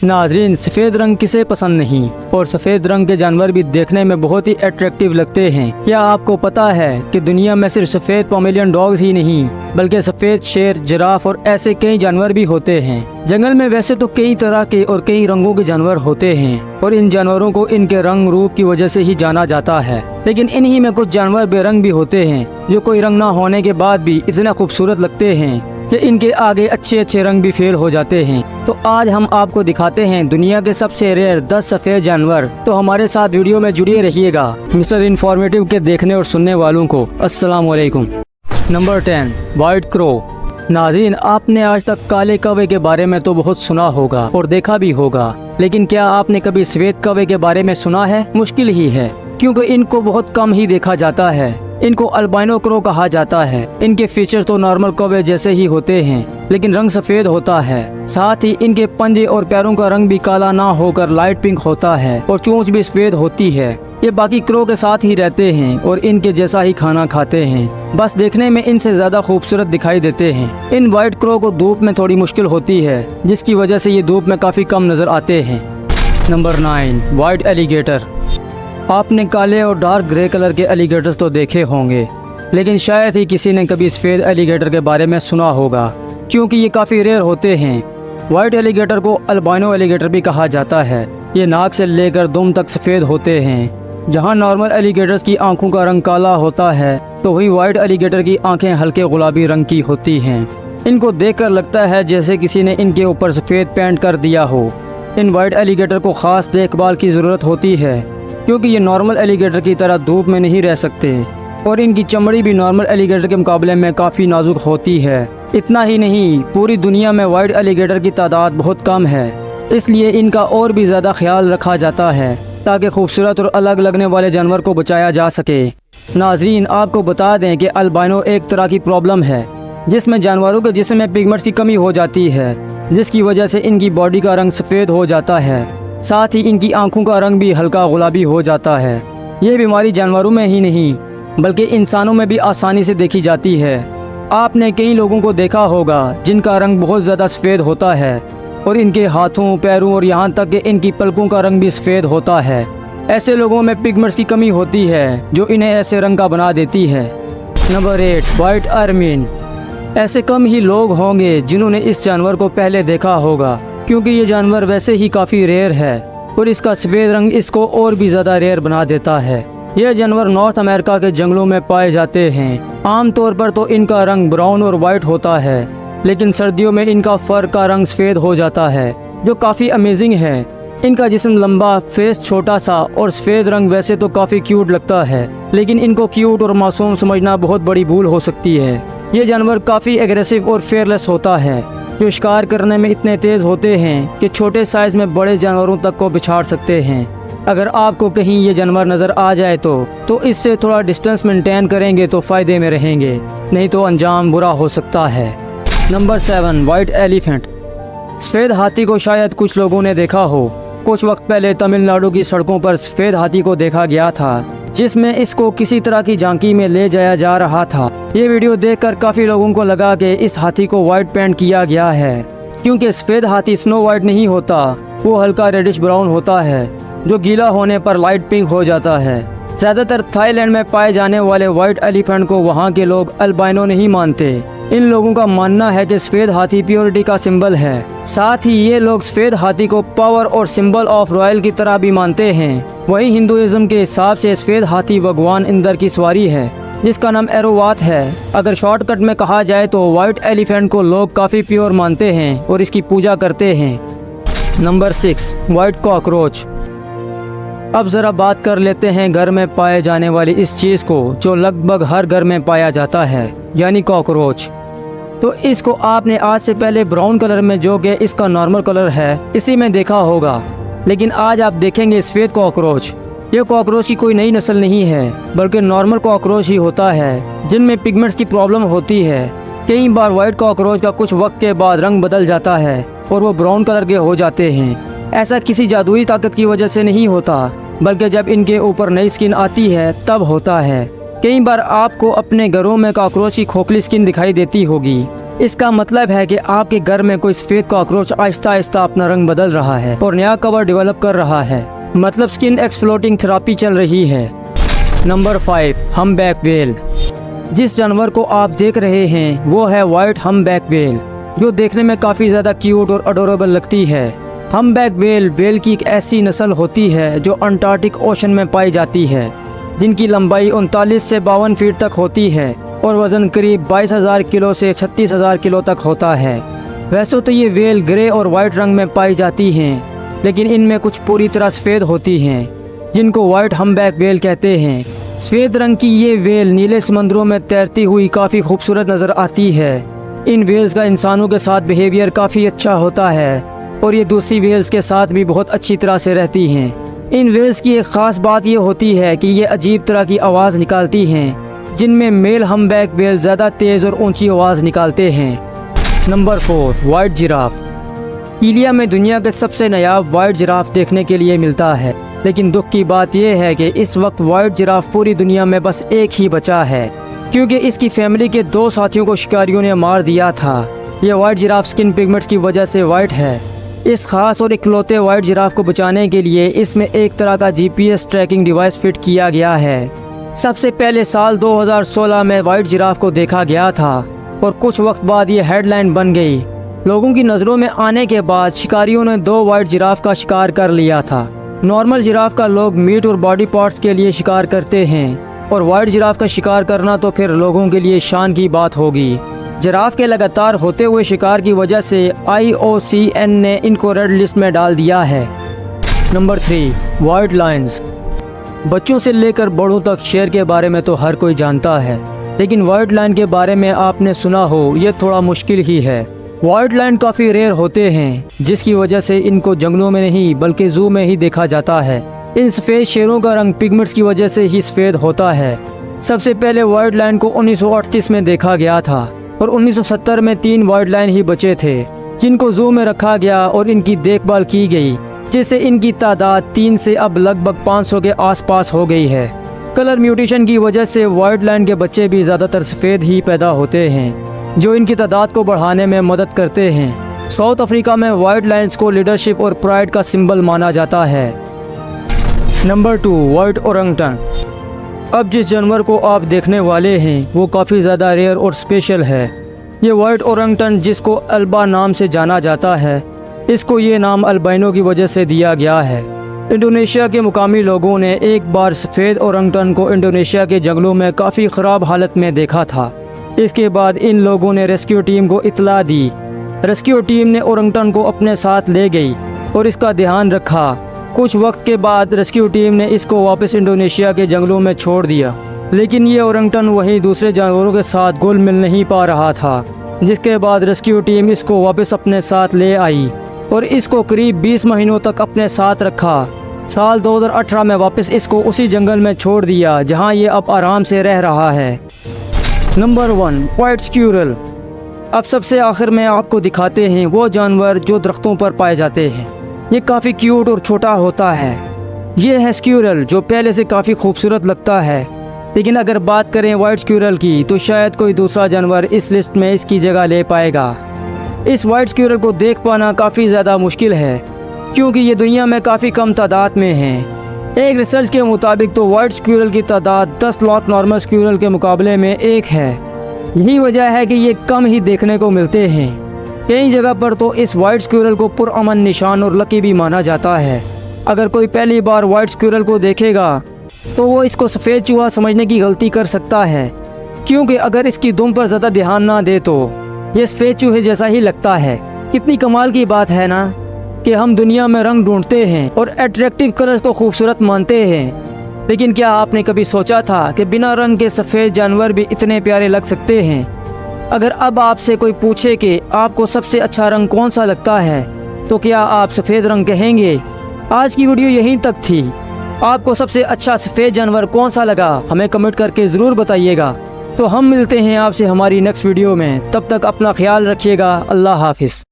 नाज़रीन, सफ़ेद रंग किसे पसंद नहीं, और सफ़ेद रंग के जानवर भी देखने में बहुत ही अट्रैक्टिव लगते हैं। क्या आपको पता है कि दुनिया में सिर्फ सफ़ेद पोमेलियन डॉग्स ही नहीं बल्कि सफ़ेद शेर, जिराफ और ऐसे कई जानवर भी होते हैं। जंगल में वैसे तो कई तरह के और कई रंगों के जानवर होते हैं और इन जानवरों को इनके रंग रूप की वजह से ही जाना जाता है, लेकिन इन्हीं में कुछ जानवर बेरंग भी होते हैं जो कोई रंग ना होने के बाद भी इतना खूबसूरत लगते हैं कि इनके आगे अच्छे अच्छे रंग भी फेल हो जाते हैं। तो आज हम आपको दिखाते हैं दुनिया के सबसे रेयर 10 सफ़ेद जानवर। तो हमारे साथ वीडियो में जुड़े रहिएगा। मिस्टर इन्फॉर्मेटिव के देखने और सुनने वालों को अस्सलाम वालेकुम। Number 10, white crow. नाज़रीन, आपने आज तक काले कौवे के बारे में तो बहुत सुना होगा और देखा भी होगा, लेकिन क्या आपने कभी सफ़ेद कौवे के बारे में सुना है? मुश्किल ही है, क्योंकि इनको बहुत कम ही देखा जाता है। इनको अल्बाइनो क्रो कहा जाता है। इनके फीचर्स तो नॉर्मल कौवे जैसे ही होते हैं, लेकिन रंग सफ़ेद होता है। साथ ही इनके पंजे और पैरों का रंग भी काला ना होकर लाइट पिंक होता है और चोंच भी सफ़ेद होती है। ये बाकी क्रो के साथ ही रहते हैं और इनके जैसा ही खाना खाते हैं, बस देखने में इनसे ज़्यादा खूबसूरत दिखाई देते हैं। इन वाइट क्रो को धूप में थोड़ी मुश्किल होती है, जिसकी वजह से ये धूप में काफ़ी कम नज़र आते हैं। Number 9, white alligator. आपने काले और डार्क ग्रे कलर के एलिगेटर्स तो देखे होंगे, लेकिन शायद ही किसी ने कभी सफ़ेद एलिगेटर के बारे में सुना होगा, क्योंकि ये काफ़ी रेयर होते हैं। वाइट एलिगेटर को अल्बाइनो एलिगेटर भी कहा जाता है। ये नाक से लेकर दुम तक सफ़ेद होते हैं। जहां नॉर्मल एलिगेटर्स की आंखों का रंग काला होता है, तो वही वाइट एलिगेटर की आंखें हल्के गुलाबी रंग की होती हैं। इनको देखकर लगता है जैसे किसी ने इनके ऊपर सफ़ेद पेंट कर दिया हो। इन वाइट एलिगेटर को ख़ास देखभाल की ज़रूरत होती है, क्योंकि ये नॉर्मल एलिगेटर की तरह धूप में नहीं रह सकते और इनकी चमड़ी भी नॉर्मल एलिगेटर के मुकाबले में काफ़ी नाजुक होती है। इतना ही नहीं, पूरी दुनिया में वाइट एलिगेटर की तादाद बहुत कम है, इसलिए इनका और भी ज़्यादा ख्याल रखा जाता है ताकि खूबसूरत और अलग लगने वाले जानवर को बचाया जा सके। नाज़रीन, आपको बता दें कि अल्बाइनो एक तरह की प्रॉब्लम है जिसमें जानवरों के जिस्म में पिगमेंट्स की कमी हो जाती है, जिसकी वजह से इनकी बॉडी का रंग सफ़ेद हो जाता है। साथ ही इनकी आंखों का रंग भी हल्का गुलाबी हो जाता है। ये बीमारी जानवरों में ही नहीं बल्कि इंसानों में भी आसानी से देखी जाती है। आपने कई लोगों को देखा होगा जिनका रंग बहुत ज़्यादा सफ़ेद होता है और इनके हाथों, पैरों और यहाँ तक कि इनकी पलकों का रंग भी सफ़ेद होता है। ऐसे लोगों में पिगमेंट्स की कमी होती है जो इन्हें ऐसे रंग का बना देती है। Number 8, white ermine. ऐसे कम ही लोग होंगे जिन्होंने इस जानवर को पहले देखा होगा, क्योंकि ये जानवर वैसे ही काफ़ी रेयर है और इसका सफ़ेद रंग इसको और भी ज़्यादा रेयर बना देता है। यह जानवर नॉर्थ अमेरिका के जंगलों में पाए जाते हैं। आमतौर पर तो इनका रंग ब्राउन और वाइट होता है, लेकिन सर्दियों में इनका फर का रंग सफ़ेद हो जाता है, जो काफ़ी अमेजिंग है। इनका जिस्म लंबा, फेस छोटा सा और सफ़ेद रंग वैसे तो काफ़ी क्यूट लगता है, लेकिन इनको क्यूट और मासूम समझना बहुत बड़ी भूल हो सकती है। ये जानवर काफ़ी एग्रेसिव और फेयरलेस होता है, जो शिकार करने में इतने तेज़ होते हैं कि छोटे साइज़ में बड़े जानवरों तक को बिछाड़ सकते हैं। अगर आपको कहीं ये जानवर नज़र आ जाए तो इससे थोड़ा डिस्टेंस मेंटेन करेंगे तो फ़ायदे में रहेंगे, नहीं तो अंजाम बुरा हो सकता है। Number 7, white elephant. सफ़ेद हाथी को शायद कुछ लोगों ने देखा हो। कुछ वक्त पहले तमिलनाडु की सड़कों पर सफ़ेद हाथी को देखा गया था, जिसमें इसको किसी तरह की झांकी में ले जाया जा रहा था। ये वीडियो देखकर काफ़ी लोगों को लगा कि इस हाथी को वाइट पेंट किया गया है, क्योंकि सफ़ेद हाथी स्नो वाइट नहीं होता, वो हल्का रेडिश ब्राउन होता है जो गीला होने पर लाइट पिंक हो जाता है। ज़्यादातर थाईलैंड में पाए जाने वाले वाइट एलिफेंट को वहाँ के लोग अल्बाइनो नहीं मानते। इन लोगों का मानना है कि सफ़ेद हाथी प्योरिटी का सिंबल है। साथ ही ये लोग सफ़ेद हाथी को पावर और सिंबल ऑफ रॉयल की तरह भी मानते हैं। वहीं हिंदुइज्म के हिसाब से सफ़ेद हाथी भगवान इंद्र की सवारी है, जिसका नाम एरोवात है। अगर शॉर्टकट में कहा जाए तो वाइट एलिफेंट को लोग काफ़ी प्योर मानते हैं और इसकी पूजा करते हैं। Number 6, white cockroach. अब ज़रा बात कर लेते हैं घर में पाए जाने वाली इस चीज़ को जो लगभग हर घर में पाया जाता है, यानी कॉकरोच। तो इसको आपने आज से पहले ब्राउन कलर में, जो कि इसका नॉर्मल कलर है, इसी में देखा होगा, लेकिन आज आप देखेंगे सफ़ेद कॉकरोच। ये कॉकरोच की कोई नई नस्ल नहीं है, बल्कि नॉर्मल कॉकरोच ही होता है जिनमें पिगमेंट्स की प्रॉब्लम होती है। कई बार वाइट कॉकरोच का कुछ वक्त के बाद रंग बदल जाता है और वो ब्राउन कलर के हो जाते हैं। ऐसा किसी जादुई ताकत की वजह से नहीं होता, बल्कि जब इनके ऊपर नई स्किन आती है तब होता है। कई बार आपको अपने घरों में कॉकरोच की खोखली स्किन दिखाई देती होगी। इसका मतलब है कि आपके घर में कोई सफेद कॉकरोच आहिस्ता आहिस्ता अपना रंग बदल रहा है और नया कवर डेवलप कर रहा है, मतलब स्किन एक्सफ्लोटिंग थेरेपी चल रही है। Number 5, humpback whale. जिस जानवर को आप देख रहे हैं वो है व्हाइट हम्बैक व्हेल, जो देखने में काफ़ी ज़्यादा क्यूट और अडोरेबल लगती है। हम्बैक व्हेल की एक ऐसी नस्ल होती है जो अंटार्कटिक ओशन में पाई जाती है, जिनकी लंबाई 39 से 52 फीट तक होती है और वज़न करीब 22,000 किलो से 36,000 किलो तक होता है। वैसे तो ये व्हेल ग्रे और वाइट रंग में पाई जाती हैं, लेकिन इनमें कुछ पूरी तरह सफ़ेद होती हैं, जिनको वाइट हम्बैक व्हेल कहते हैं। सफ़ेद रंग की ये व्हेल नीले समंदरों में तैरती हुई काफ़ी खूबसूरत नज़र आती है। इन व्हेल्स का इंसानों के साथ बिहेवियर काफ़ी अच्छा होता है और ये दूसरी व्हेल्स के साथ भी बहुत अच्छी तरह से रहती हैं। इन व्हेल्स की एक ख़ास बात ये होती है कि ये अजीब तरह की आवाज़ निकालती हैं, जिनमें मेल हम्बैक व्हेल ज़्यादा तेज़ और ऊंची आवाज़ निकालते हैं। Number 4, white giraffe. कीलिया में दुनिया के सबसे नायाब वाइट जिराफ देखने के लिए मिलता है, लेकिन दुख की बात यह है कि इस वक्त वाइट जिराफ पूरी दुनिया में बस एक ही बचा है, क्योंकि इसकी फैमिली के 2 साथियों को शिकारियों ने मार दिया था। यह वाइट जिराफ स्किन पिगमेंट्स की वजह से वाइट है। इस खास और इकलौते वाइट जिराफ को बचाने के लिए इसमें एक तरह का GPS ट्रैकिंग डिवाइस फिट किया गया है। सबसे पहले साल 2016 में वाइट जिराफ को देखा गया था और कुछ वक्त बाद ये हेडलाइन बन गई। लोगों की नज़रों में आने के बाद शिकारियों ने 2 वाइट जिराफ का शिकार कर लिया था। नॉर्मल जिराफ का लोग मीट और बॉडी पार्ट्स के लिए शिकार करते हैं, और वाइट जिराफ का शिकार करना तो फिर लोगों के लिए शान की बात होगी। जिराफ के लगातार होते हुए शिकार की वजह से IOCN ने इनको रेड लिस्ट में डाल दिया है। Number 3, white Lions. बच्चों से लेकर बड़ों तक शेर के बारे में तो हर कोई जानता है, लेकिन वाइट लायन के बारे में आपने सुना हो ये थोड़ा मुश्किल ही है। वाइट लायन काफ़ी रेयर होते हैं, जिसकी वजह से इनको जंगलों में नहीं बल्कि जू में ही देखा जाता है। इन सफ़ेद शेरों का रंग पिगमेंट्स की वजह से ही सफ़ेद होता है। सबसे पहले वाइट लायन को 1938 में देखा गया था और 1970 में 3 वाइट लायन ही बचे थे, जिनको जू में रखा गया और इनकी देखभाल की गई, जिससे इनकी तादाद 3 से अब लगभग 500 के आसपास हो गई है। कलर म्यूटेशन की वजह से वाइट लायन के बच्चे भी ज़्यादातर सफ़ेद ही पैदा होते हैं, जो इनकी तादाद को बढ़ाने में मदद करते हैं। साउथ अफ्रीका में वाइट लायंस को लीडरशिप और प्राइड का सिंबल माना जाता है। Number 2, white orangutan. अब जिस जानवर को आप देखने वाले हैं वो काफ़ी ज़्यादा रेयर और स्पेशल है। ये वाइट ओरंगटन, जिसको अल्बा नाम से जाना जाता है, इसको ये नाम अल्बाइनो की वजह से दिया गया है। इंडोनेशिया के मुकामी लोगों ने एक बार सफ़ेद ओरंगटन को इंडोनेशिया के जंगलों में काफ़ी ख़राब हालत में देखा था। इसके बाद इन लोगों ने रेस्क्यू टीम को इत्तला दी। रेस्क्यू टीम ने ओरंगटन को अपने साथ ले गई और इसका ध्यान रखा। कुछ वक्त के बाद रेस्क्यू टीम ने इसको वापस इंडोनेशिया के जंगलों में छोड़ दिया, लेकिन ये ओरंगटन वहीं दूसरे जानवरों के साथ घुल मिल नहीं पा रहा था, जिसके बाद रेस्क्यू टीम इसको वापस अपने साथ ले आई और इसको करीब 20 महीनों तक अपने साथ रखा। साल 2018 में वापस इसको उसी जंगल में छोड़ दिया जहां ये अब आराम से रह रहा है। Number 1, white squirrel. अब सबसे आखिर में आपको दिखाते हैं वो जानवर जो दरख्तों पर पाए जाते हैं। ये काफ़ी क्यूट और छोटा होता है। ये है स्क्यूरल, जो पहले से काफ़ी खूबसूरत लगता है, लेकिन अगर बात करें वाइट स्क्यूरल की तो शायद कोई दूसरा जानवर इस लिस्ट में इसकी जगह ले पाएगा। इस वाइट स्क्यूरल को देख पाना काफ़ी ज़्यादा मुश्किल है, क्योंकि ये दुनिया में काफ़ी कम तादाद में है। एक रिसर्च के मुताबिक तो वाइट स्क्यूरल की तादाद 10 लाख नॉर्मल स्क्यूरल के मुकाबले में 1 है। यही वजह है कि ये कम ही देखने को मिलते हैं। कई जगह पर तो इस वाइट स्क्यूरल को पुरअमन, निशान और लकी भी माना जाता है। अगर कोई पहली बार वाइट स्क्यूरल को देखेगा तो वो इसको सफ़ेद चूहा समझने की गलती कर सकता है, क्योंकि अगर इसकी दुम पर ज़्यादा ध्यान ना दे तो ये सफ़ेद चूहे जैसा ही लगता है। कितनी कमाल की बात है ना कि हम दुनिया में रंग ढूंढते हैं और अट्रैक्टिव कलर्स को खूबसूरत मानते हैं, लेकिन क्या आपने कभी सोचा था कि बिना रंग के सफ़ेद जानवर भी इतने प्यारे लग सकते हैं? अगर अब आपसे कोई पूछे कि आपको सबसे अच्छा रंग कौन सा लगता है, तो क्या आप सफ़ेद रंग कहेंगे? आज की वीडियो यहीं तक थी। आपको सबसे अच्छा सफ़ेद जानवर कौन सा लगा हमें कमेंट करके ज़रूर बताइएगा। तो हम मिलते हैं आपसे हमारी नेक्स्ट वीडियो में। तब तक अपना ख्याल रखिएगा। अल्लाह हाफिज़।